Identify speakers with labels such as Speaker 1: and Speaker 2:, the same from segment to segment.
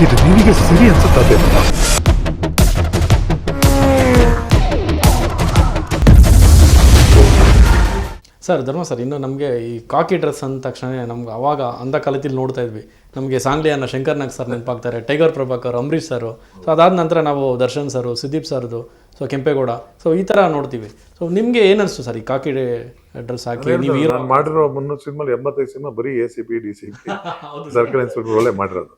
Speaker 1: ಇದು ನಿನಗೆ ಸರಿ ಅನ್ಸುತ್ತದೆ.
Speaker 2: ಸರ್ ಧರ್ಮ ಸರ್, ಇನ್ನು ನಮಗೆ ಈ ಕಾಕಿ ಡ್ರೆಸ್ ಅಂದ ತಕ್ಷಣ ನಮ್ಗೆ ಅವಾಗ ಅಂಧ ಕಾಲದಲ್ಲಿ ನೋಡ್ತಾ ಇದ್ವಿ, ನಮಗೆ ಸಾಂಗ್ಲಿ ಅನ್ನೋ ಶಂಕರ್ನಾಗ್ ಸರ್ ನೆನಪಾಗ್ತಾರೆ, ಟೈಗರ್ ಪ್ರಭಾಕರ್, ಅಂಬರೀಷ್ ಸರು. ಸೊ ಅದಾದ ನಂತರ ನಾವು ದರ್ಶನ್ ಸರು, ಸುದೀಪ್ ಸರ್ದು, ಸೊ ಕೆಂಪೇಗೌಡ, ಸೊ ಈ ಥರ ನೋಡ್ತೀವಿ. ಸೊ ನಿಮಗೆ ಏನಿಸ್ತು ಸರ್ ಈ ಕಾಕಿ ಡ್ರೆಸ್ ಹಾಕಿ ನೀವು
Speaker 1: ನಾನು ಮಾಡಿರೋ 300 ಸಿನಿಮಾ 85 ಸಿನಿಮಾ ಬರೀ ACP DCP ಸರ್ಕಲ್ ಇನ್ಸ್ಪೆಕ್ಟರ್ ಒಳ್ಳೆ ಮಾಡಿರೋದು.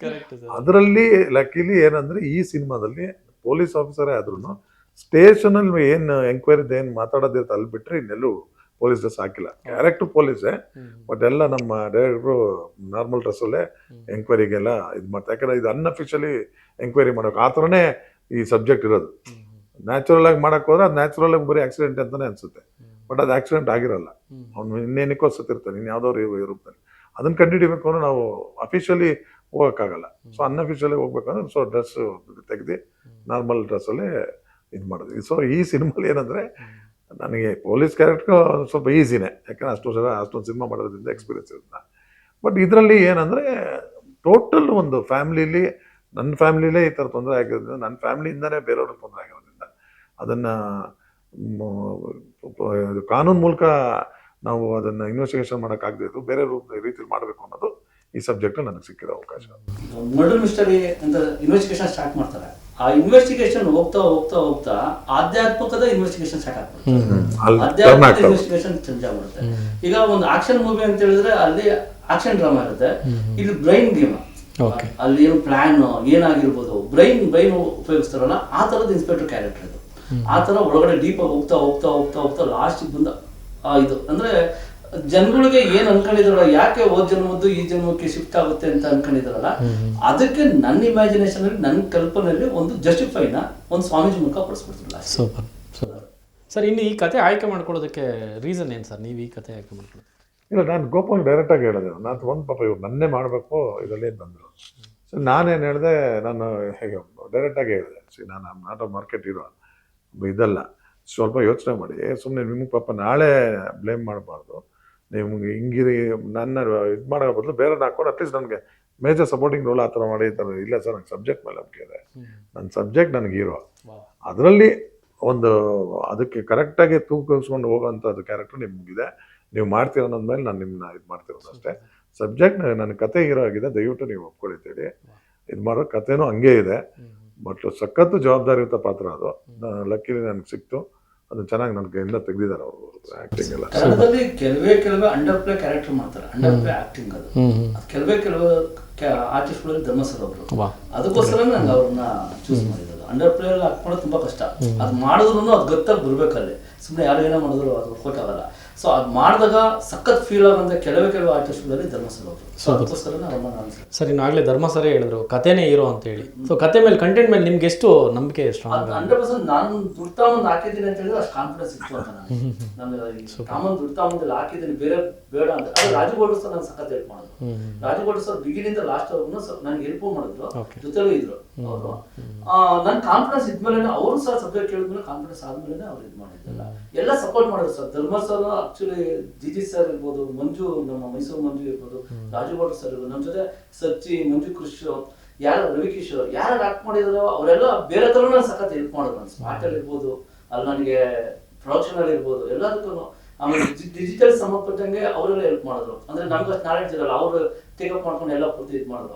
Speaker 1: ಅದರಲ್ಲಿ ಲಕ್ಕಿಲಿ ಏನಂದ್ರೆ ಈ ಸಿನಿಮಾದಲ್ಲಿ ಪೊಲೀಸ್ ಆಫೀಸರೇ ಆದ್ರೂ ಸ್ಟೇಷನ್ ಅಲ್ಲಿ ಏನು ಎಂಕ್ವೈರಿ ಏನು ಮಾತಾಡೋದಿರುತ್ತೆ ಅಲ್ಲಿ ಬಿಟ್ರೆ ಇನ್ನೆಲ್ಲೂ ಪೊಲೀಸ್ ಡ್ರೆಸ್ ಹಾಕಿಲ್ಲ. ಕ್ಯಾರೆಕ್ಟರ್ ಪೊಲೀಸೇ, ಬಟ್ ಎಲ್ಲ ನಮ್ಮ ಡೈರೆಕ್ಟ್ರು ನಾರ್ಮಲ್ ಡ್ರೆಸ್ಸಲ್ಲೇ ಎಂಕ್ವೈರಿಗೆಲ್ಲ ಇದು ಮಾಡ್ತಾರೆ. ಯಾಕಂದ್ರೆ ಇದು ಅನ್ಅಫಿಷಿಯಲಿ ಎಂಕ್ವೈರಿ ಮಾಡೋಕೆ ಆ ಥರನೇ ಈ ಸಬ್ಜೆಕ್ಟ್ ಇರೋದು. ನ್ಯಾಚುರಲ್ ಆಗಿ ಮಾಡಕ್ ಹೋದ್ರೆ ಅದು ನ್ಯಾಚುರಲ್ ಆಗಿ ಬರೀ ಆಕ್ಸಿಡೆಂಟ್ ಅಂತಾನೆ ಅನ್ಸುತ್ತೆ, ಬಟ್ ಅದು ಆಕ್ಸಿಡೆಂಟ್ ಆಗಿರಲ್ಲ. ಅವ್ನು ಇನ್ನೇನಕ್ಕೋ ಸತ್ತಿರ್ತಾನೆ, ಇನ್ನು ಯಾವ್ದೋ ರೂಪದಲ್ಲಿ. ಅದನ್ನ ಕಂಡುಹಿಡಿಬೇಕು ಅಂದ್ರೆ ನಾವು ಅಫಿಷಿಯಲಿ ಹೋಗೋಕ್ಕಾಗಲ್ಲ. ಸೊ ಅನ್ಅಫಿಷಿಯಲಿ ಹೋಗ್ಬೇಕಂದ್ರೆ ಸೊ ಡ್ರೆಸ್ ತೆಗೆದು ನಾರ್ಮಲ್ ಡ್ರೆಸ್ಸಲ್ಲೇ ಇದು ಮಾಡೋದು. ಸೊ ಈ ಸಿನಿಮಾಲಿ ಏನಂದ್ರೆ ನನಗೆ ಪೊಲೀಸ್ ಕ್ಯಾರೆಕ್ಟರ್ ಸ್ವಲ್ಪ ಈಸಿನೇ, ಯಾಕಂದ್ರೆ ಅಷ್ಟೊಂದು ಸಿನಿಮಾ ಮಾಡೋದ್ರಿಂದ ಎಕ್ಸ್ಪೀರಿಯನ್ಸ್ ಇರುತ್ತೆ. ಬಟ್ ಇದರಲ್ಲಿ ಏನಂದರೆ ಟೋಟಲ್ ಒಂದು ಫ್ಯಾಮ್ಲಿಲಿ, ನನ್ನ ಫ್ಯಾಮ್ಲಿಲೇ ಈ ಥರ ತೊಂದರೆ ಆಗಿರೋದ್ರಿಂದ, ನನ್ನ ಫ್ಯಾಮ್ಲಿಯಿಂದನೇ ಬೇರೆಯವ್ರಿಗೆ ತೊಂದರೆ ಆಗಿರೋದ್ರಿಂದ ಅದನ್ನು ಕಾನೂನು ಮೂಲಕ ನಾವು ಅದನ್ನು ಇನ್ವೆಸ್ಟಿಗೇಷನ್ ಮಾಡೋಕ್ಕಾಗದೇ ಇದ್ದು ಬೇರೆ ರೀತಿಯಲ್ಲಿ ಮಾಡಬೇಕು ಅನ್ನೋದು ಈ ಸಬ್ಜೆಕ್ಟ್ ನನಗೆ ಸಿಕ್ಕಿರೋ ಅವಕಾಶ.
Speaker 3: ಮರ್ಡರ್ ಮಿಸ್ಟರಿ ಅಂತ ಇನ್ವೆಸ್ಟಿಗೇಷನ್ ಸ್ಟಾರ್ಟ್ ಮಾಡ್ತಾರೆ. ಆ ಇನ್ವೆಸ್ಟಿಗೇಷನ್ ಹೋಗ್ತಾ ಹೋಗ್ತಾ ಹೋಗ್ತಾ ಆಧ್ಯಾತ್ಮಿಕದ ಇನ್ವೆಸ್ಟಿಗೇಷನ್ ಸ್ಟಾರ್ಟ್ ಆಗ್ಬಿಡುತ್ತೆ, ಆಧ್ಯಾತ್ಮಿಕ ಇನ್ವೆಸ್ಟಿಗೇಷನ್ ಚೇಂಜ್ ಆಗ್ಬಿಡುತ್ತೆ. ಈಗ ಒಂದು ಆಕ್ಷನ್ ಮೂವಿ ಅಂತ ಹೇಳಿದ್ರೆ ಅಲ್ಲಿ ಆಕ್ಷನ್ ಡ್ರಾಮಾ ಇರುತ್ತೆ, ಇಲ್ಲಿ ಬ್ರೈನ್ ಗೇಮ್. ಅಲ್ಲಿ ಏನು ಪ್ಲಾನ್ ಏನಾಗಿರ್ಬೋದು, ಬ್ರೈನ್ ಉಪಯೋಗಿಸ್ತಾರಲ್ಲ ಆ ತರದ ಇನ್ಸ್ಪೆಕ್ಟರ್ ಕ್ಯಾರೆಕ್ಟರ್ ಇದು. ಆ ತರ ಒಳಗಡೆ ಡೀಪ್ ಆಗಿ ಹೋಗ್ತಾ ಹೋಗ್ತಾ ಹೋಗ್ತಾ ಹೋಗ್ತಾ ಲಾಸ್ಟ್ ಬಂದ ಇದು ಅಂದ್ರೆ ಜನಗಳಿಗೆ ಏನ್ ಅನ್ಕೊಂಡಿದಾರಲ್ಲ, ಯಾಕೆ ಹೋದ ಜನ್ಮದ್ದು ಈ ಜನ್ಮಕ್ಕೆ ಶಿಫ್ಟ್ ಆಗುತ್ತೆ ಅಂತ ಅನ್ಕೊಂಡಿದಾರಲ್ಲ, ಅದಕ್ಕೆ ನನ್ನ ಇಮ್ಯಾಜಿನೇಷನ್ ಅಲ್ಲಿ, ನನ್ನ ಕಲ್ಪನೆಯಲ್ಲಿ ಒಂದು ಜಸ್ಟಿಫೈನ ಒಂದು ಸ್ವಾಮೀಜಿ ಮೂಲಕ ಪಡಿಸ್ಬಿಡ್ತಿಲ್ಲ.
Speaker 2: Super super sir. ಇನ್ನು ಈ ಕತೆ ಆಯ್ಕೆ ಮಾಡ್ಕೊಳ್ಳೋದಕ್ಕೆ ರೀಸನ್ ಏನು ಸರ್? ನೀವು ಈ ಕತೆ ಆಯ್ಕೆ ಮಾಡ್ಕೊಳ್ಳೋದು?
Speaker 1: ಇಲ್ಲ, ನಾನು ಗೋಪಾಲ್ ಡೈರೆಕ್ಟಾಗಿ ಹೇಳಿದೆ, ನಾನು ಒಂದು ಪಾಪ ಇವ್ರು ನನ್ನೇ ಮಾಡಬೇಕು ಇದರಲ್ಲಿ ಅಂತಂದರು. ಸೊ ನಾನೇನು ಹೇಳಿದೆ, ನಾನು ಹೇಗೆ ಡೈರೆಕ್ಟಾಗಿ ಹೇಳಿದೆ, ನಾನು ನಾಟ್ ಮಾರ್ಕೆಟ್ ಇರೋ ಇದಲ್ಲ, ಸ್ವಲ್ಪ ಯೋಚನೆ ಮಾಡಿ, ಸುಮ್ಮನೆ ನಿಮಗೆ ಪಾಪ ನಾಳೆ ಬ್ಲೇಮ್ ಮಾಡಬಾರ್ದು, ನಿಮ್ಗೆ ಹಿಂಗಿರಿ ನನ್ನ ಇದು ಮಾಡೋ ಬದಲು ಬೇರೆ ಹಾಕೊಂಡು ಅಟ್ಲೀಸ್ಟ್ ನನಗೆ ಮೇಜರ್ ಸಪೋರ್ಟಿಂಗ್ ರೋಲ್ ಆ ಥರ ಮಾಡಿ ಈ ಥರ. ಇಲ್ಲ ಸರ್, ನನಗೆ ಸಬ್ಜೆಕ್ಟ್ ಮೇಲೆ ನಂಬಿಕೆ ಇದೆ, ನನ್ನ ಸಬ್ಜೆಕ್ಟ್ ನನಗೆ ಹೀರೋ, ಅದರಲ್ಲಿ ಒಂದು ಅದಕ್ಕೆ ಕರೆಕ್ಟಾಗಿ ತೂಕಿಸ್ಕೊಂಡು ಹೋಗೋವಂಥದ್ದು ಕ್ಯಾರೆಕ್ಟರ್ ನಿಮಗಿದೆ, ನೀವು ಮಾಡ್ತೀರ ಅನ್ನೋದ್ಮೇಲೆ ನಾನು ನಿಮ್ಮನ್ನ ಇದು ಮಾಡ್ತಿರೋದು ಅಷ್ಟೇ. ಸಬ್ಜೆಕ್ಟ್ ನನ್ನ ಕತೆ ಹೀರೋ ಆಗಿದೆ, ದಯವಿಟ್ಟು ನೀವು ಒಪ್ಕೊಳ್ತೀರಿ. ಇದು ಮಾಡೋ ಕತೆನೂ ಹಂಗೆ ಇದೆ, ಬಟ್ ಸಖತ್ತು ಜವಾಬ್ದಾರಿಯುತ ಪಾತ್ರ ಅದು. ಲಕ್ಕಿಲಿ ನನಗೆ ಸಿಕ್ತು, ಅದು ಚೆನ್ನಾಗಿ ನನಗೆ ಇಂದ ತೆಗೆದಿದ್ದಾರೆ ಅವರು ಆಕ್ಟಿಂಗ್ ಎಲ್ಲ.
Speaker 3: ಕನ್ನಡದಲ್ಲಿ ಕೆಲವೇ ಅಂಡರ್ ಪ್ಲೇ ಕ್ಯಾರೆಕ್ಟರ್ ಮಾಡ್ತಾರೆ, ಅಂಡರ್ ಪ್ಲೇ ಆಕ್ಟಿಂಗ್ ಅದು. ಕೆಲವೇ ಆರ್ಟಿಸ್ಟ್ಗಳಲ್ಲಿ ಧರ್ಮಸರ್ ಅವರು, ಅದಕ್ಕೋಸ್ಕರ ನಂಗೆ ಅವ್ರನ್ನ ಚೂಸ್ ಮಾಡಿರೋದು. ಅಂಡರ್ ಪ್ಲೇ ಅಲ್ಲಿ ಹಾಕೊಳ್ಳೋದು ತುಂಬಾ ಕಷ್ಟ, ಅದು ಮಾಡಿದ್ರು ಅದು ಗೊತ್ತಾಗಿ ಬರ್ಬೇಕಲ್ಲಿ, ಸುಮ್ಮನೆ ಯಾರು ಏನೋ ಮಾಡಿದ್ರು ಅದು ವರ್ಕೌಟ್ ಆಗಲ್ಲ. ಸೊ ಅದು ಮಾಡಿದಾಗ ಸಖತ್ ಫೀಲ್ ಆಗೋಂಥ ಕೆಲವೇ ಆರ್ಟಿಸ್ಟ್ಗಳಲ್ಲಿ ಧರ್ಮಸರ್ ಅವರು, ಅದಕ್ಕೋಸ್ಕರ
Speaker 2: ಸರ್. ಇನ್ನಾಗಲೇ ಧರ್ಮ ಸರೇ ಹೇಳಿದ್ರು ಕಥೆನೇ ಹೀರೋ ಅಂತ ಹೇಳಿ. ಸೊ ಕತೆ ಮೇಲೆ, ಕಂಟೆಂಟ್ ಮೇಲೆ ನಿಮ್ಗೆ ಎಷ್ಟು ನಂಬಿಕೆ? ಸ್ಟ್ರಾಂಗ್
Speaker 3: 100%. ನಾನು ದುಡ್ತಾ ಮುಂದೆ ಹಾಕಿದ್ದೀನಿ ಅಂತ ಹೇಳಿದ್ರೆ ಅಷ್ಟು ಕಾನ್ಫಿಡೆನ್ಸ್ ಇತ್ತು ಅಂತ ನನಗೆ. ಕಾಮನ್ ದುಡ್ತಾ ಮುಂದೆ ಹಾಕಿದ್ದೀನಿ, ಬೇರೆ ಬೇಡ ಅಂತ. ಅದು ರಾಜಗೌಡ ಸರ್ ನಂಗೆ ಸಖತ್ ಹೆಲ್ಪ್ ಮಾಡಿದ್ರು. ರಾಜಗೌಡ ಸರ್ ಬಿಗಿನಿಂದ ಲಾಸ್ಟ್ ಅವ್ರನ್ನು ನನಗೆ ಹೆಲ್ಪ್ ಮಾಡಿದ್ರು, ಜೊತೆಲೂ ಇದ್ರು ಅವರು. ನನ್ನ ಕಾನ್ಫಿಡೆನ್ಸ್ ಇದ್ಮೇಲೆ ಅವರು ಸರ್ ಸಬ್ಜೆಕ್ಟ್ ಕೇಳಿದ್ಮೇಲೆ ಕಾನ್ಫಿಡೆನ್ಸ್ ಆದ್ಮೇಲೆ ಅವ್ರು ಇದು ಮಾಡಿದ್ರಲ್ಲ, ಎಲ್ಲ ಸಪೋರ್ಟ್ ಮಾಡಿದ್ರು ಸರ್. ಧರ್ಮ ಸರ್ ಆಕ್ಚುಲಿ ಜಿಜಿ ಸರ್ ಇರ್ಬೋದು, ಮಂಜು, ನಮ್ಮ ಮೈಸೂರು ಮಂಜು ಇರ್ಬೋದು, ರಾಜಗೌಡ ಸರ್ ಇರ್ಬೋದು, ನಮ್ಮ ಜೊತೆ ಸಚ್ಚಿ, ಮಂಜು ಕೃಷಿ, ಯಾರು ರವಿಕಿಶೋರ್, ಯಾರು ಆಕ್ಟ್ ಮಾಡಿದಾರೋ ಅವರೆಲ್ಲ ಬೇರೆ ತರ ನಾನು ಸಖತ್ ಹೆಲ್ಪ್ ಮಾಡಿದ್ರು. ನನ್ನ ಸ್ಮಾರ್ಟ್ ಅಲ್ಲಿ ಇರ್ಬೋದು, ಅಲ್ಲಿ ನನಗೆ ಪ್ರೊಡಕ್ಷನ್ ಅಲ್ಲಿ ಇರ್ಬೋದು, ಎಲ್ಲದಕ್ಕೂ. ಆಮೇಲೆ ಡಿಜಿಟಲ್ ಸಂಬಂಧಪಟ್ಟಂಗೆ ಅವರೆಲ್ಲ ಹೆಲ್ಪ್ ಮಾಡಿದ್ರು. ಅಂದ್ರೆ ನಮ್ಗೆ ನಾಲೆಡ್ಜ್ ಇರಲ್ಲ, ಅವರು ಟೇಕಪ್ ಮಾಡ್ಕೊಂಡು ಎಲ್ಲ ಪೂರ್ತಿ ಇದು ಮಾಡಿದ್ರು.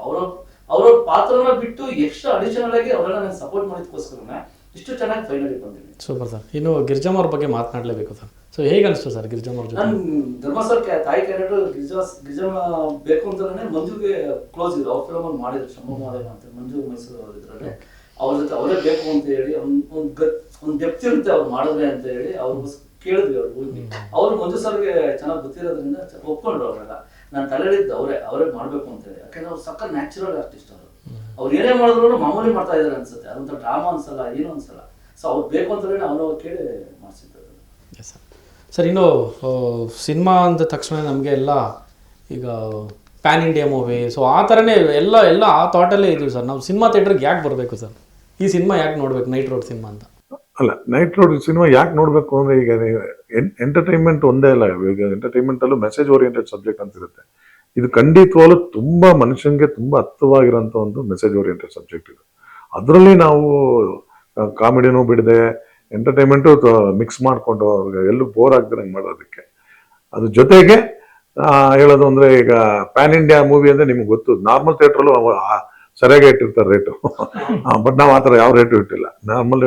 Speaker 3: ಅವ್ರ ಪಾತ್ರನ ಬಿಟ್ಟು ಎಕ್ಸ್ಟ್ರಾ ಅಡಿಷನಲ್ ಆಗಿ ಅವರೆಲ್ಲ ನನಗೆ ಸಪೋರ್ಟ್ ಮಾಡಿದಕ್ಕೋಸ್ಕರ ಇಷ್ಟು ಚೆನ್ನಾಗಿ ಫೈನಲಿ ಬಂದಿದ್ದೀನಿ.
Speaker 2: Super sir. ಇನ್ನು ಗಿರಿಜಮ್ಮ ಅವ್ರ ಬಗ್ಗೆ ಮಾತನಾಡಲೇಬೇಕು ಸರ್. ಸೊ ಹೇಗೆ ಅನಿಸ್ತು ಸರ್ ಗಿರಿಜಮ್ಮ ಅವ್ರ ಜೊತೆ?
Speaker 3: ನಾನು ಧರ್ಮ ಸರ್ ತಾಯಿ ಕ್ಯಾರೆಕ್ಟರ್ ಗಿರಿಜಮ್ಮ ಬೇಕು ಅಂತಾನೆ ಮಂಜುಗೆ ಕ್ಲೋಸ್ ಇದ್ರು. ಅವ್ರ ಫಿಲಮ್ ಅಲ್ಲಿ ಮಾಡಿದ್ರು, ಶಂಭು ಮಾದೇವ ಅಂತ, ಮಂಜು ಮೈಸೂರು ಅವ್ರ ಇದ್ರಲ್ಲಿ. ಅವ್ರ ಜೊತೆ ಅವರೇ ಬೇಕು ಅಂತ ಹೇಳಿ ಒಂದು ಡೆಪ್ತ್ ಇರುತ್ತೆ ಅವ್ರು ಮಾಡಿದ್ರೆ ಅಂತ ಹೇಳಿ ಅವ್ರು ಕೇಳಿದ್ವಿ. ಅವ್ರು ಹೋಗಿ ಅವ್ರು ಮಂಜು ಸರ್ಗೆ ಚೆನ್ನಾಗಿ ಗೊತ್ತಿರೋದ್ರಿಂದ ಒಪ್ಕೊಂಡ್ರು. ಅವರೆಲ್ಲ ನಾನು ತಲೆಲಿದ್ದು ಅವರೇ ಮಾಡ್ಬೇಕು ಅಂತ ಹೇಳಿ, ಯಾಕಂದ್ರೆ ಅವ್ರು ಸಕ್ಕ ನ್ಯಾಚುರಲ್ ಆರ್ಟಿಸ್ಟ್ ಅವರು. ಅವ್ರು ಏನೇ ಮಾಡಿದ್ರು ಮಾಮೂಲಿ ಮಾಡ್ತಾ ಇದಾರೆ ಅನ್ಸುತ್ತೆ, ಅದಂತ ಡ್ರಾಮಾ ಅನ್ಸಲ್ಲ, ಏನೂ ಅನ್ಸಲ್ಲ. ಸೊ ಅವ್ರು ಬೇಕು ಅಂತ ಹೇಳಿ ಅವನು ಕೇಳಿ ಮಾಡಿಸಿದ್ದಾರೆ.
Speaker 2: ಸರ್ ಇನ್ನು ಸಿನಿಮಾ ಅಂದ ತಕ್ಷಣ ನಮಗೆ ಎಲ್ಲ ಈಗ ಪ್ಯಾನ್ ಇಂಡಿಯಾ ಮೂವಿ, ಸೊ ಆ ಥರನೇ ಎಲ್ಲ ಆ ಥಾಟಲ್ಲೇ ಇದೀವಿ ಸರ್. ನಾವು ಸಿನಿಮಾ ಥಿಯೇಟ್ರಿಗೆ ಯಾಕೆ ಬರಬೇಕು ಸರ್? ಈ ಸಿನಿಮಾ ಯಾಕೆ ನೋಡ್ಬೇಕು, ನೈಟ್ ರೋಡ್ ಸಿನಿಮಾ ಅಂತ?
Speaker 1: ಅಲ್ಲ, ನೈಟ್ ರೋಡ್ ಸಿನಿಮಾ ಯಾಕೆ ನೋಡಬೇಕು ಅಂದರೆ, ಈಗ ಎಂಟರ್ಟೈನ್ಮೆಂಟ್ ಒಂದೇ ಅಲ್ಲ, ಈಗ ಎಂಟರ್ಟೈನ್ಮೆಂಟಲ್ಲೂ ಮೆಸೇಜ್ ಓರಿಯೆಂಟೆಡ್ ಸಬ್ಜೆಕ್ಟ್ ಅಂತ ಇರುತ್ತೆ. ಇದು ಖಂಡಿತವಾಗ್ಲೂ ತುಂಬಾ ಮನುಷ್ಯನಿಗೆ ತುಂಬಾ ಅರ್ಥವಾಗಿರೋಂಥ ಒಂದು ಮೆಸೇಜ್ ಓರಿಯೆಂಟೆಡ್ ಸಬ್ಜೆಕ್ಟ್ ಇದು. ಅದರಲ್ಲಿ ನಾವು ಕಾಮಿಡಿನೂ ಬಿಡದೆ ಎಂಟರ್ಟೈನ್ಮೆಂಟು ಮಿಕ್ಸ್ ಮಾಡಿಕೊಂಡು ಅವ್ರಿಗೆ ಎಲ್ಲೂ ಬೋರ್ ಆಗ್ದಂಗೆ ಮಾಡೋದಕ್ಕೆ. ಅದ್ರ ಜೊತೆಗೆ ಹೇಳೋದು ಅಂದ್ರೆ, ಈಗ ಪ್ಯಾನ್ ಇಂಡಿಯಾ ಮೂವಿ ಅಂದ್ರೆ ನಿಮ್ಗೆ ಗೊತ್ತು, ನಾರ್ಮಲ್ ಥಿಯೇಟ್ರಲ್ಲೂ ಸರಿಯಾಗಿ ಇಟ್ಟಿರ್ತಾರೆ ರೇಟು. ಬಟ್ ನಾವು ಆ ಥರ ಯಾವ ರೇಟು ಇಟ್ಟಿಲ್ಲ. ನಾರ್ಮಲ್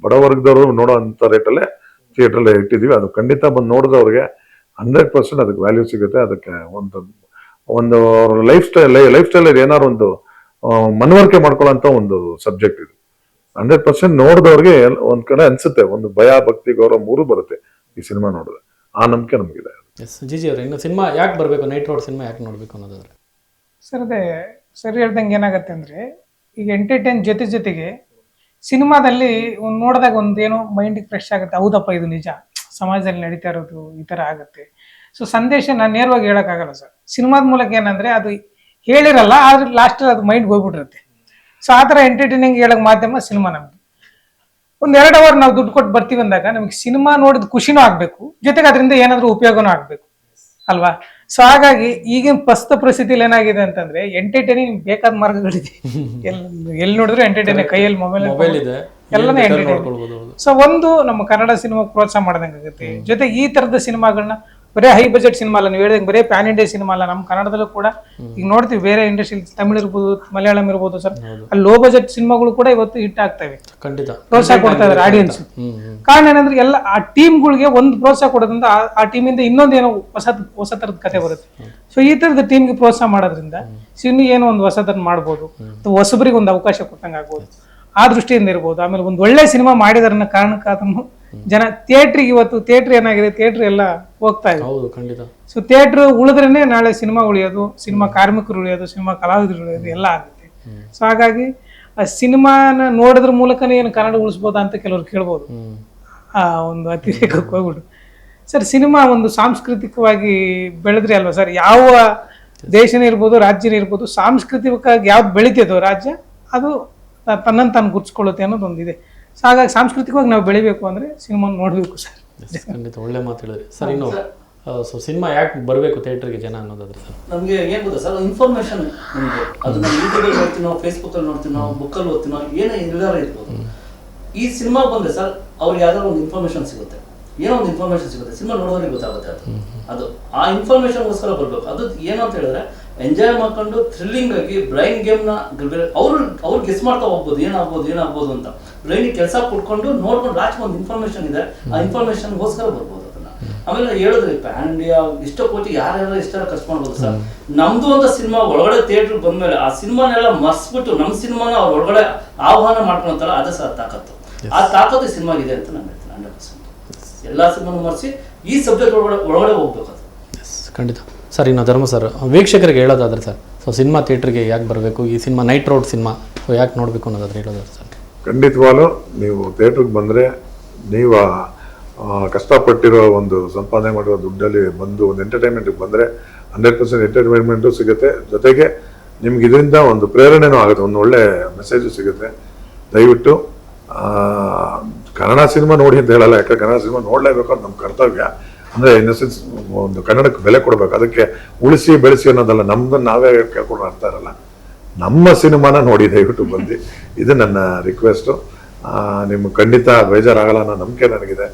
Speaker 1: ಬಡವರ್ಗದವರು ನೋಡೋ ಅಂಥ ರೇಟಲ್ಲೇ ಥಿಯೇಟ್ರಲ್ಲೇ ಇಟ್ಟಿದ್ದೀವಿ. ಅದು ಖಂಡಿತ ಬಂದು ನೋಡಿದವ್ರಿಗೆ 100% ಅದಕ್ಕೆ ವ್ಯಾಲ್ಯೂ ಸಿಗುತ್ತೆ. ಅದಕ್ಕೆ ಒಂದು ಅವ್ರ ಲೈಫ್ ಸ್ಟೈಲ್ ಏನಾದ್ರು ಒಂದು ಮನವರಿಕೆ ಮಾಡ್ಕೊಳ್ಳೋಂಥ ಒಂದು ಸಬ್ಜೆಕ್ಟ್ ಇದು. 100% ನೋಡಿದವ್ರಿಗೆ ಒಂದ್ ಕಡೆ ಅನ್ಸುತ್ತೆ, ಒಂದು ಭಯ, ಭಕ್ತಿ, ಗೌರವ ಮೂರು ಬರುತ್ತೆ ಈ ಸಿನಿಮಾ ನೋಡಿದ್ರೆ. ಆ ನಂಬಿಕೆ ನಮಗಿದೆ.
Speaker 2: ಎಸ್ ಜಿಜಿ ಅವರೇ, ಇನ್ನು ಸಿನಿಮಾ ಯಾಕೆ ಬರಬೇಕು, ನೈಟ್ ರೋಡ್ ಸಿನಿಮಾ ಯಾಕೆ ನೋಡಬೇಕು ಅನ್ನೋದಾದ್ರೆ?
Speaker 4: ಸರ್ ಅದೇ ಸರಿ ಹೇಳ್ದಂಗೆ ಏನಾಗುತ್ತೆ ಅಂದರೆ, ಈಗ ಎಂಟರ್ಟೈನ್ ಜೊತೆಗೆ ಸಿನಿಮಾದಲ್ಲಿ ನೋಡಿದಾಗ ಒಂದೇನೋ ಮೈಂಡಿಗೆ ಫ್ರೆಶ್ ಆಗುತ್ತೆ. ಹೌದಪ್ಪ ಇದು ನಿಜ, ಸಮಾಜದಲ್ಲಿ ನಡೀತಾ ಇರೋದು ಈ ಥರ ಆಗುತ್ತೆ. ಸೊ ಸಂದೇಶ ನಾನು ನೇರವಾಗಿ ಹೇಳೋಕ್ಕಾಗಲ್ಲ ಸರ್. ಸಿನಿಮಾದ ಮೂಲಕ ಏನಂದರೆ ಅದು ಹೇಳಿರಲ್ಲ, ಆದ್ರೆ ಲಾಸ್ಟಲ್ಲಿ ಅದು ಮೈಂಡ್ಗೆ ಹೋಗ್ಬಿಟ್ಟಿರುತ್ತೆ. ಸೊ ಆ ಥರ ಎಂಟರ್ಟೈನಿಂಗ್ ಹೇಳೋಕೆ ಮಾಧ್ಯಮ ಸಿನಿಮಾ. ನಮಗೆ ಒಂದು 2 ಅವರ್ ನಾವು ದುಡ್ಡು ಕೊಟ್ಟು ಬರ್ತೀವಿ ಅಂದಾಗ ನಮಗೆ ಸಿನಿಮಾ ನೋಡಿದ ಖುಷಿನೂ ಆಗಬೇಕು, ಜೊತೆಗೆ ಅದರಿಂದ ಏನಾದರೂ ಉಪಯೋಗನೂ ಆಗಬೇಕು ಅಲ್ವಾ. ಸೊ ಹಾಗಾಗಿ ಈಗಿನ ಪ್ರಸ್ತುತ ಪರಿಸ್ಥಿತಿಯಲ್ಲಿ ಏನಾಗಿದೆ ಅಂತಂದ್ರೆ, ಎಂಟರ್ಟೈನಿಂಗ್ ಬೇಕಾದ ಮಾರ್ಗಗಳಿದೆ. ಎಲ್ಲಿ ನೋಡಿದ್ರು ಎಂಟರ್ಟೈನಿಂಗ್, ಕೈಯಲ್ಲಿ ಮೊಬೈಲ್
Speaker 2: ಇದೆ,
Speaker 4: ಎಲ್ಲನೇ ಎಂಟರ್ಟೈನ್. ಸೊ ಒಂದು ನಮ್ಮ ಕನ್ನಡ ಸಿನಿಮಾ ಪ್ರೋತ್ಸಾಹ ಮಾಡ್ದಂಗೆ ಆಗುತ್ತೆ. ಜೊತೆಗೆ ಈ ತರದ ಸಿನಿಮಾಗಳನ್ನ ಬರೀ ಹೈ ಬಜೆಟ್ ಸಿನಿಮಾ ಅಲ್ಲ, ನೀವು ಹೇಳಿದಂಗೆ ಬರೀ ಪ್ಯಾನ್ ಇಂಡಿಯಾ ಸಿನಿಮಾ ಅಲ್ಲ, ನಮ್ಮ ಕನ್ನಡದಲ್ಲೂ ಕೂಡ ಈಗ ನೋಡ್ತೀವಿ. ಬೇರೆ ಇಂಡಸ್ಟ್ರಿ, ತಮಿಳ್ ಇರ್ಬೋದು, ಮಲಯಾಳಂ ಇರ್ಬೋದು ಸರ್, ಅಲ್ಲಿ ಲೋ ಬಜೆಟ್ ಸಿನಿಮಾಗಳು ಕೂಡ ಇವತ್ತು ಹಿಟ್ ಆಗ್ತವೆ, ಪ್ರೋತ್ಸಾಹ ಕೊಡ್ತಾ ಇದಾರೆ ಆಡಿಯನ್ಸ್. ಕಾರಣ ಏನಂದ್ರೆ, ಎಲ್ಲ ಆ ಟೀಮ್ಗಳಿಗೆ ಒಂದು ಪ್ರೋತ್ಸಾಹ ಕೊಡೋದ್ರಿಂದ ಆ ಟೀಮಿಂದ ಇನ್ನೊಂದೇನೋ ಹೊಸ ತರದ ಕತೆ ಬರುತ್ತೆ. ಸೊ ಈ ತರದ ಟೀಮ್ಗೆ ಪ್ರೋತ್ಸಾಹ ಮಾಡೋದ್ರಿಂದ ಸಿನಿ ಏನೋ ಒಂದು ಹೊಸದನ್ನ ಮಾಡ್ಬೋದು, ಹೊಸಬರಿಗೆ ಒಂದು ಅವಕಾಶ ಕೊಟ್ಟಂಗೆ ಆಗ್ಬೋದು, ಆ ದೃಷ್ಟಿಯಿಂದ ಇರ್ಬೋದು. ಆಮೇಲೆ ಒಂದು ಒಳ್ಳೆ ಸಿನಿಮಾ ಮಾಡಿದಾರನ್ನ ಕಾರಣಕ್ಕೆ ಅದನ್ನು ಜನ ಥಿಯೇಟ್ರಿಗೆ, ಇವತ್ತು ಥಿಯೇಟ್ರ್ ಏನಾಗಿದೆ, ಥಿಯೇಟ್ರ್ ಎಲ್ಲ ಹೋಗ್ತಾ ಇದೆ. ಸೊ ಥಿಯೇಟ್ರ್ ಉಳಿದ್ರೇನೆ ನಾಳೆ ಸಿನಿಮಾ ಉಳಿಯೋದು, ಸಿನಿಮಾ ಕಾರ್ಮಿಕರು ಉಳಿಯೋದು, ಸಿನಿಮಾ ಕಲಾವಿದರು ಉಳಿಯೋದು ಎಲ್ಲ ಆಗುತ್ತೆ. ಸೊ ಹಾಗಾಗಿ ಆ ಸಿನಿಮಾನ ನೋಡೋದ್ರ ಮೂಲಕನೇ ಏನು ಕನ್ನಡ ಉಳಿಸ್ಬೋದಾ ಅಂತ ಕೆಲವ್ರು ಕೇಳ್ಬೋದು, ಆ ಒಂದು ಅತಿರೇಕಕ್ಕೆ ಹೋಗ್ಬಿಟ್ಟು. ಸರ್ ಸಿನಿಮಾ ಒಂದು ಸಾಂಸ್ಕೃತಿಕವಾಗಿ ಬೆಳೆದ್ರೆ ಅಲ್ವಾ ಸರ್, ಯಾವ ದೇಶನೇ ಇರ್ಬೋದು, ರಾಜ್ಯನೇ ಇರ್ಬೋದು, ಸಾಂಸ್ಕೃತಿಕವಾಗಿ ಯಾವ್ದು ಬೆಳಿತಿದೋ ರಾಜ್ಯ, ಅದು ತನ್ನನ್ನು ತಾನು ಗುರ್ಸ್ಕೊಳ್ಳುತ್ತೆ ಅನ್ನೋದು ಒಂದಿದೆ. ಸೊ ಹಾಗಾಗಿ ಸಾಂಸ್ಕೃತಿಕವಾಗಿ ನಾವು ಬೆಳಿಬೇಕು ಅಂದ್ರೆ ಸಿನಿಮಾ ನೋಡಬೇಕು ಸರ್.
Speaker 2: ಖಂಡಿತ ಒಳ್ಳೆ ಮಾತು ಹೇಳಿದ್ರಿ ಸರ್. ಇನ್ನು ಸೊ ಸಿನಿಮಾ ಯಾಕೆ ಬರಬೇಕು ಥಿಯೇಟ್ರಿಗೆ ಜನ ಅನ್ನೋದಾದ್ರೆ ಸರ್,
Speaker 3: ನಮಗೆ ಏನು ಗೊತ್ತಾ ಸರ್, ಇನ್ಫಾರ್ಮೇಶನ್ ನಮಗೆ ಅದು ನಾವು ಯೂಟ್ಯೂಬಲ್ಲಿ ನೋಡ್ತೀನೋ, ಫೇಸ್ಬುಕ್ಕಲ್ಲಿ ನೋಡ್ತೀನೋ, ಬುಕ್ಕಲ್ಲಿ ಓದ್ತೀನೋ, ಏನೇ ಎಲ್ಲಾರು ಇರ್ಬೋದು. ಈ ಸಿನಿಮಾ ಬಂದರೆ ಸರ್ ಅವ್ರಿಗೆ ಯಾವ್ದಾದ್ರು ಒಂದು ಇನ್ಫಾರ್ಮೇಶನ್ ಸಿಗುತ್ತೆ, ಏನೋ ಒಂದು ಇನ್ಫಾರ್ಮೇಶನ್ ಸಿಗುತ್ತೆ, ಸಿನಿಮಾ ನೋಡೋರಿಗೆ ಗೊತ್ತಾಗುತ್ತೆ. ಅದು ಆ ಇನ್ಫಾರ್ಮೇಶನ್ಗೋಸ್ಕರ ಬರಬೇಕು. ಅದು ಏನು ಅಂತ ಹೇಳಿದ್ರೆ, ಎಂಜಾಯ್ ಮಾಡ್ಕೊಂಡು ಥ್ರಿಲ್ಲಿಂಗ್ ಆಗಿ ಬ್ರೈನ್ ಗೇಮ್ನ ಅವ್ರು ಗೆಸ್ ಮಾಡ್ತಾ ಹೋಗ್ಬೋದು, ಏನಾಗ್ಬೋದು ಅಂತ ಬ್ರೈನಿಗೆ ಕೆಲಸ ಕೊಟ್ಕೊಂಡು ನೋಡ್ಕೊಂಡು ಲಾಸ್ಟ್ ಒಂದು ಇನ್ಫಾರ್ಮೇಶನ್ ಇದೆ, ಆ ಇನ್ಫಾರ್ಮೇಶನ್ಗೋಸ್ಕರ ಬರ್ಬೋದು ಅದನ್ನ. ಆಮೇಲೆ ಹೇಳಿದ್ರಿ ಪ್ಯಾನ್ ಇಂಡಿಯಾ ಇಷ್ಟೋ ಕೋಟಿ ಯಾರ್ಯಾರು ಇಷ್ಟ ಖರ್ಚು ಮಾಡ್ಬೋದು ಸರ್. ನಮ್ದು ಅಂತ ಸಿನಿಮಾ ಒಳಗಡೆ ಥಿಯೇಟರ್ ಬಂದ್ಮೇಲೆ ಆ ಸಿನಿಮಾನೆಲ್ಲ ಮರ್ಸ್ಬಿಟ್ಟು ನಮ್ಮ ಸಿನಿಮಾನ ಅವ್ರ ಒಳಗಡೆ ಆಹ್ವಾನ ಮಾಡ್ಕೊಂತಾರ, ಅದೇ ಸರ್ ತಾಕತ್ತು. ಆ ತಾಕತ್ತು ಈ ಸಿನಿಮಾಗಿದೆ ಅಂತ ನಾನು ಹೇಳ್ತೀನಿ. 100% ಎಲ್ಲ ಸಿನಿಮಾನು ಮರ್ಸಿ ಈ ಸಬ್ಜೆಕ್ಟ್ ಒಳಗಡೆ ಹೋಗ್ಬೇಕು ಅದು.
Speaker 2: ಖಂಡಿತ ಸರ್. ಇನ್ನು ಧರ್ಮ ಸರ್, ವೀಕ್ಷಕರಿಗೆ ಹೇಳೋದಾದ್ರೆ ಸರ್, ಸೊ ಸಿನಿಮಾ ಥಿಯೇಟ್ರಿಗೆ ಯಾಕೆ ಬರಬೇಕು, ಈ cinema night road cinema so ಯಾಕೆ ನೋಡಬೇಕು ಅನ್ನೋದಾದ್ರೆ ಹೇಳೋದಾದ್ರೆ ಸರ್?
Speaker 1: ಖಂಡಿತವಾಗ್ಲೂ ನೀವು ಥಿಯೇಟ್ರಿಗೆ ಬಂದರೆ, ನೀವು ಕಷ್ಟಪಟ್ಟಿರೋ ಒಂದು ಸಂಪಾದನೆ ಮಾಡಿರೋ ದುಡ್ಡಲ್ಲಿ ಬಂದು ಒಂದು ಎಂಟರ್ಟೈನ್ಮೆಂಟ್ಗೆ ಬಂದರೆ 100% ಎಂಟರ್ಟೈನ್ಮೆಂಟು ಸಿಗುತ್ತೆ. ಜೊತೆಗೆ ನಿಮ್ಗೆ ಇದರಿಂದ ಒಂದು ಪ್ರೇರಣೆನೂ ಆಗುತ್ತೆ, ಒಂದು ಒಳ್ಳೆ ಮೆಸೇಜು ಸಿಗುತ್ತೆ. ದಯವಿಟ್ಟು ಕನ್ನಡ ಸಿನಿಮಾ ನೋಡಿ ಅಂತ ಹೇಳಲ್ಲ, ಯಾಕಂದ್ರೆ ಕನ್ನಡ ಸಿನಿಮಾ ನೋಡಲೇಬೇಕು, ಅದು ನಮ್ಮ ಕರ್ತವ್ಯ. ಅಂದರೆ ಇನ್ ದ ಸೆನ್ಸ್ ಒಂದು ಕನ್ನಡಕ್ಕೆ ಬೆಲೆ ಕೊಡಬೇಕು, ಅದಕ್ಕೆ ಉಳಿಸಿ ಬೆಳೆಸಿ ಅನ್ನೋದಲ್ಲ, ನಮ್ದನ್ನು ನಾವೇ ಕೇಳ್ಕೊಂಡು ಅರ್ಥ ಇರಲ್ಲ. ನಮ್ಮ ಸಿನಿಮಾನ ನೋಡಿ ದಯವಿಟ್ಟು ಬಂದು, ಇದು ನನ್ನ ರಿಕ್ವೆಸ್ಟು. ನಿಮ್ಗೆ ಖಂಡಿತ ಬೇಜಾರಾಗಲ್ಲ ಅನ್ನೋ ನಂಬಿಕೆ ನನಗಿದೆ.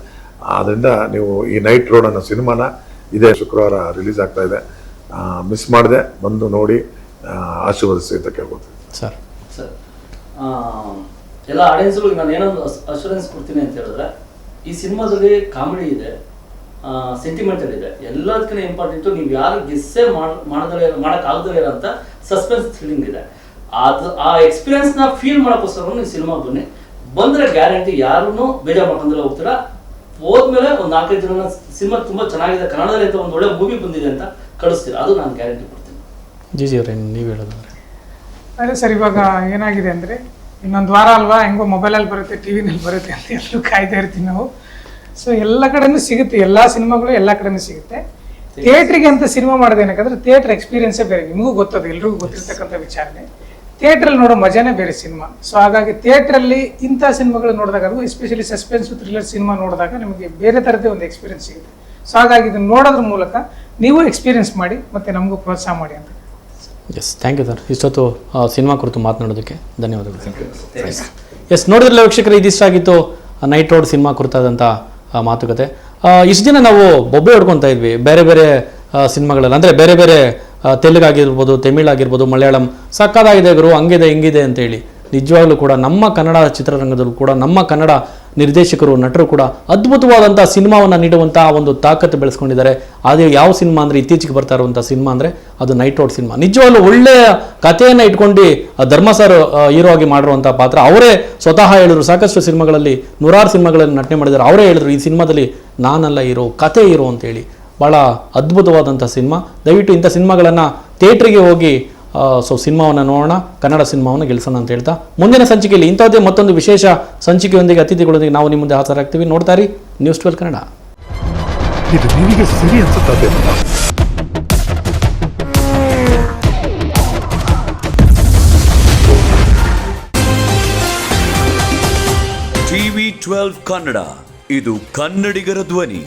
Speaker 1: ಆದ್ದರಿಂದ ನೀವು ಈ ನೈಟ್ ರೋಡ್ ಅನ್ನೋ ಸಿನಿಮಾನ ಇದೇ ಶುಕ್ರವಾರ ರಿಲೀಸ್ ಆಗ್ತಾ ಇದೆ, ಮಿಸ್ ಮಾಡದೆ ಬಂದು ನೋಡಿ ಆಶೀರ್ವದಿಸಿ ಅಂತ ಕೇಳ್ಬೋದು
Speaker 3: ಸರ್. ಎಲ್ಲ ಆಡಿಯನ್ಸ್ಗಳು ನಾನು ಏನೊಂದು ಅಶ್ಯೂರೆನ್ಸ್ ಕೊಡ್ತೀನಿ ಅಂತ ಹೇಳಿದ್ರೆ, ಈ ಸಿನಿಮಾದಲ್ಲಿ ಕಾಮಿಡಿ ಇದೆ, ಸೆಂಟಿಮೆಂಟಲ್ ಇದೆ, ಎಲ್ಲದಕ್ಕಿಂತ ಇಂಪಾರ್ಟೆಂಟು ನೀವು ಯಾರು ಗೆಸ್ಸೇ ಮಾಡೋಕ್ಕಾಗದೇ ಇರೋ ಅಂತ ಸಸ್ಪೆನ್ಸ್ ಥ್ರಿಲ್ಲಿಂಗ್ ಇದೆ. ಅದು ಆ ಎಕ್ಸ್ಪೀರಿಯನ್ಸ್ನ ಫೀಲ್ ಮಾಡೋಕ್ಕೋಸ್ಕರ ನೀವು ಸಿನಿಮಾ ಬಂದರೆ ಗ್ಯಾರಂಟಿ ಯಾರೂ ಬೇಜಾರು ಮಾಡ್ಕೊಂಡ್ರೆ ಹೋಗ್ತೀರಾ. ಹೋದ್ಮೇಲೆ ಒಂದು 4-5 ಜನ ಸಿನಿಮಾ ತುಂಬ ಚೆನ್ನಾಗಿದೆ, ಕನ್ನಡದಲ್ಲಿ ಅಂತ ಒಂದು ಒಳ್ಳೆ ಮೂವಿ ಬಂದಿದೆ ಅಂತ ಕಳಿಸ್ತೀರಾ, ಅದು ನಾನು ಗ್ಯಾರಂಟಿ ಕೊಡ್ತೀನಿ.
Speaker 2: ಜಿ ಅವರೇ, ನೀವು ಹೇಳೋದಾದ್ರೆ?
Speaker 4: ಅದೇ ಸರ್, ಇವಾಗ ಏನಾಗಿದೆ ಅಂದರೆ, ಇನ್ನೊಂದು ವಾರ ಅಲ್ವಾ, ಹೆಂಗೋ ಮೊಬೈಲಲ್ಲಿ ಬರುತ್ತೆ, ಟಿ ವಿನಲ್ಲಿ ಬರುತ್ತೆ ಅಂತ ಎಲ್ಲರೂ ಕಾಯ್ತಾ ಇರ್ತೀವಿ ನಾವು. ಸೊ ಎಲ್ಲ ಕಡೆನೂ ಸಿಗುತ್ತೆ, ಎಲ್ಲ ಸಿನಿಮಾಗಳು ಎಲ್ಲ ಕಡೆನೂ ಸಿಗುತ್ತೆ. ಥಿಯೇಟ್ರಿಗೆ ಅಂತ ಸಿನಿಮಾ ಮಾಡೋದು ಏನಕ್ಕಂದ್ರೆ, ಥಿಯೇಟ್ರ್ ಎಕ್ಸ್ಪೀರಿಯನ್ಸೇ ಬೇರೆ, ನಿಮಗೂ ಗೊತ್ತದು, ಎಲ್ರಿಗೂ ಗೊತ್ತಿರ್ತಕ್ಕಂಥ ವಿಚಾರನೆ. ಥಿಯೇಟ್ರಲ್ಲಿ ನೋಡೋ ಮಜಾನೇ ಬೇರೆ ಸಿನಿಮಾ. ಸೊ ಹಾಗಾಗಿ ಥಿಯೇಟ್ರಲ್ಲಿ ಇಂಥ ಸಿನಿಮಾಗಳು ನೋಡಿದಾಗ, ಅದು ಎಸ್ಪೆಷಲಿ ಸಸ್ಪೆನ್ಸ್ ಥ್ರಿಲ್ಲರ್ ಸಿನಿಮಾ ನೋಡಿದಾಗ ನಿಮಗೆ ಬೇರೆ ಥರದ್ದೇ ಒಂದು ಎಕ್ಸ್ಪೀರಿಯನ್ಸ್ ಸಿಗುತ್ತೆ. ಸೊ ಹಾಗಾಗಿ ಇದನ್ನು ನೋಡೋದ್ರ ಮೂಲಕ ನೀವು ಎಕ್ಸ್ಪೀರಿಯನ್ಸ್ ಮಾಡಿ ಮತ್ತು ನಮಗೂ ಪ್ರೋತ್ಸಾಹ ಮಾಡಿ ಅಂತ.
Speaker 2: Yes, thank you sir. ಇಷ್ಟೊತ್ತು ಸಿನಿಮಾ ಕುರಿತು ಮಾತನಾಡೋದಕ್ಕೆ ಧನ್ಯವಾದಗಳು ಸರ್. ಎಸ್, ನೋಡಿದ್ರಲ್ಲ ವೀಕ್ಷಕರು, ಇದಿಷ್ಟಾಗಿತ್ತು ನೈಟ್ ರೋಡ್ ಸಿನಿಮಾ ಕುರಿತಾದಂಥ ಮಾತುಕತೆ. ಇಷ್ಟು ದಿನ ನಾವು ಬೊಬ್ಬೆ ಹೊಡ್ಕೊತಾ ಇದ್ವಿ ಬೇರೆ ಬೇರೆ ಸಿನಿಮಾಗಳಲ್ಲಿ, ಅಂದರೆ ಬೇರೆ ಬೇರೆ ತೆಲುಗಾಗಿರ್ಬೋದು, ತಮಿಳ್ ಆಗಿರ್ಬೋದು, ಮಲಯಾಳಂ ಸಕ್ಕದಾಗಿದೆ ಗುರು, ಹಂಗಿದೆ ಹಿಂಗಿದೆ ಅಂತೇಳಿ. ನಿಜವಾಗ್ಲೂ ಕೂಡ ನಮ್ಮ ಕನ್ನಡ ಚಿತ್ರರಂಗದಲ್ಲೂ ಕೂಡ ನಮ್ಮ ಕನ್ನಡ ನಿರ್ದೇಶಕರು, ನಟರು ಕೂಡ ಅದ್ಭುತವಾದಂಥ ಸಿನಿಮಾವನ್ನು ನೀಡುವಂಥ ಒಂದು ತಾಕತ್ತು ಬೆಳೆಸ್ಕೊಂಡಿದ್ದಾರೆ. ಅದೇ ಯಾವ ಸಿನಿಮಾ ಅಂದರೆ ಇತ್ತೀಚೆಗೆ ಬರ್ತಾ ಇರುವಂಥ ಸಿನಿಮಾ ಅಂದರೆ ಅದು ನೈಟ್ ರೋಡ್ ಸಿನಿಮಾ. ನಿಜವಾಗ್ಲೂ ಒಳ್ಳೆಯ ಕಥೆಯನ್ನು ಇಟ್ಕೊಂಡು ಧರ್ಮ ಸರ್ ಹೀರೋ ಆಗಿ ಮಾಡಿರುವಂಥ ಪಾತ್ರ. ಅವರೇ ಸ್ವತಃ ಹೇಳಿದ್ರು, ಸಾಕಷ್ಟು ಸಿನಿಮಾಗಳಲ್ಲಿ, ನೂರಾರು ಸಿನಿಮಾಗಳಲ್ಲಿ ನಟನೆ ಮಾಡಿದ್ದಾರೆ. ಅವರೇ ಹೇಳಿದ್ರು, ಈ ಸಿನಿಮಾದಲ್ಲಿ ನಾನಲ್ಲ ಹೀರೋ, ಕಥೆ ಹೀರೋ ಅಂತೇಳಿ. ಭಾಳ ಅದ್ಭುತವಾದಂಥ ಸಿನಿಮಾ. ದಯವಿಟ್ಟು ಇಂಥ ಸಿನಿಮಾಗಳನ್ನು ಥಿಯೇಟ್ರಿಗೆ ಹೋಗಿ ಸಿನಿಮಾವನ್ನು ನೋಡೋಣ, ಕನ್ನಡ ಸಿನಿಮಾವನ್ನು ಗೆಲ್ಲಿಸೋಣ ಅಂತ ಹೇಳ್ತಾ, ಮುಂದಿನ ಸಂಚಿಕೆಯಲ್ಲಿ ಇಂಥದ್ದೇ ಮತ್ತೊಂದು ವಿಶೇಷ ಸಂಚಿಕೆಯೊಂದಿಗೆ, ಅತಿಥಿಗಳೊಂದಿಗೆ ನಾವು ನಿಮ್ಮ ಮುಂದೆ ಹಾಜರಾಗ್ತೀವಿ. ನೋಡ್ತಾ ಇರಿ ನ್ಯೂಸ್ 12 ಕನ್ನಡ.
Speaker 1: ಇದು ನಿಮಗೆ ಸರಿ ಅನ್ಸುತ್ತದೆ.
Speaker 5: TV 12 ಕನ್ನಡ, ಇದು ಕನ್ನಡಿಗರ ಧ್ವನಿ.